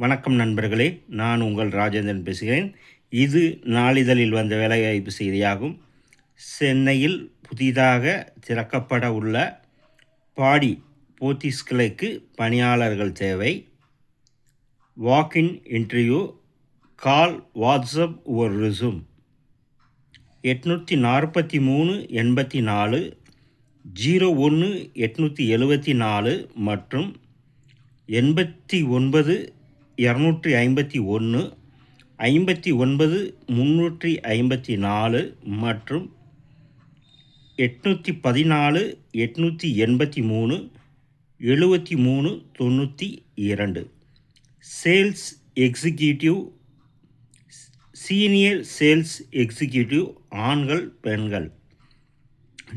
வணக்கம் நண்பர்களே, நான் உங்கள் ராஜேந்திரன் பேசுகிறேன். இது நாளிதழில் வந்த வேலைவாய்ப்பு செய்தியாகும். சென்னையில் புதிதாக திறக்கப்பட உள்ள பாடி போத்தீஸ் கிளைக்கு பணியாளர்கள் தேவை. Walk in interview. கால் வாட்ஸ்அப் ஒரு ரெஸ்யூம். 843 84 01 874 மற்றும் 89 251 59 354 மற்றும் 814 883 73 92. Sales executive, senior sales executive ஆண்கள் பெண்கள்.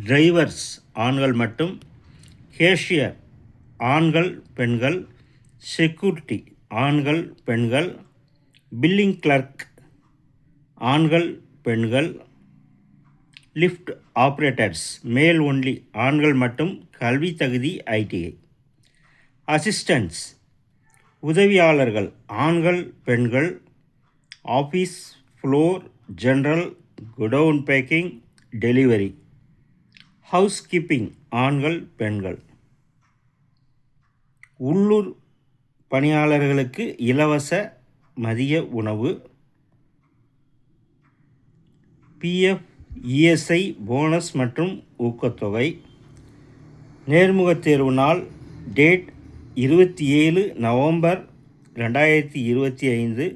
டிரைவர்ஸ் ஆண்கள் மட்டும். கேஷியர் ஆண்கள் பெண்கள். செக்யூரிட்டி ஆண்கள் பெண்கள். பில்லிங் கிளர்க் ஆண்கள் பெண்கள். லிஃப்ட் ஆப்ரேட்டர்ஸ் மேல் ஒன்லி ஆண்கள் மட்டும். கல்வி தகுதி ITI. அசிஸ்டன்ட்ஸ் உதவியாளர்கள் ஆண்கள் பெண்கள். Office floor general, godown packing, delivery. Housekeeping ஆண்கள் பெண்கள். உள்ளூர் பணியாளர்களுக்கு இலவச மதிய உணவு. PF ESI போனஸ் மற்றும் ஊக்கத்தொகை. நேர்முகத் தேர்வு நாள் டேட் 27 நவம்பர் 2025.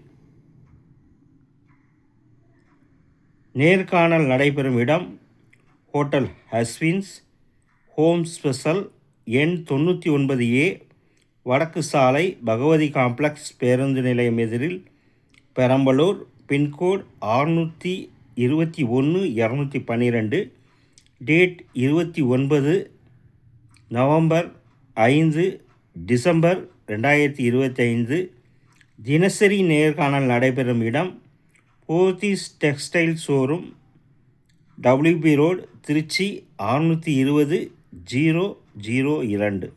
நேர்காணல் நடைபெறும் இடம் ஹோட்டல் ஹஸ்வின்ஸ், ஹோம் ஸ்பெஷல், எண் 99A, வடக்கு சாலை, பகவதி காம்ப்ளெக்ஸ், பேருந்து நிலையம் எதிரில், Perambalur. Pincode 621 212. Date 29 November 5 December 2025. தினசரி நேர்காணல் நடைபெறும் இடம் Pothys textile showroom, WB road, Trichy 620 002.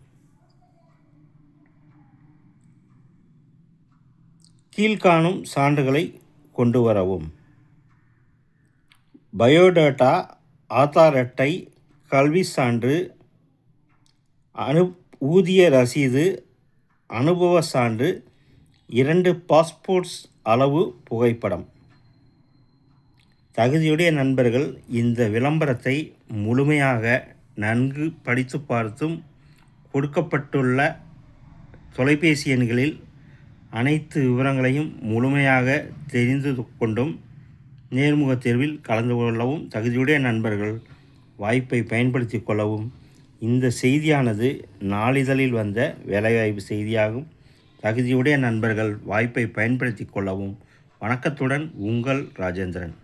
கீழ்காணும் சான்றுகளை கொண்டு வரவும். பயோடேட்டா, ஆதார் அட்டை, கல்வி சான்று, ஊதிய ரசீது, அனுபவ சான்று, 2 பாஸ்போர்ட்ஸ் அளவு புகைப்படம். தகுதியுடைய நண்பர்கள் இந்த விளம்பரத்தை முழுமையாக நன்கு படித்து பார்த்தும் கொடுக்கப்பட்டுள்ள தொலைபேசி எண்களில் அனைத்து விவரங்களையும் முழுமையாக தெரிந்து கொண்டும் நேர்முகத் தேர்வில் கலந்து கொள்ளவும் தகுதியுடைய நண்பர்கள் வாய்ப்பை பயன்படுத்தி கொள்ளவும். இந்த செய்தியானது நாளிதழில் வந்த வேலைவாய்ப்பு செய்தியாகும். தகுதியுடைய நண்பர்கள் வாய்ப்பை பயன்படுத்தி கொள்ளவும். வணக்கத்துடன் உங்கள் ராஜேந்திரன்.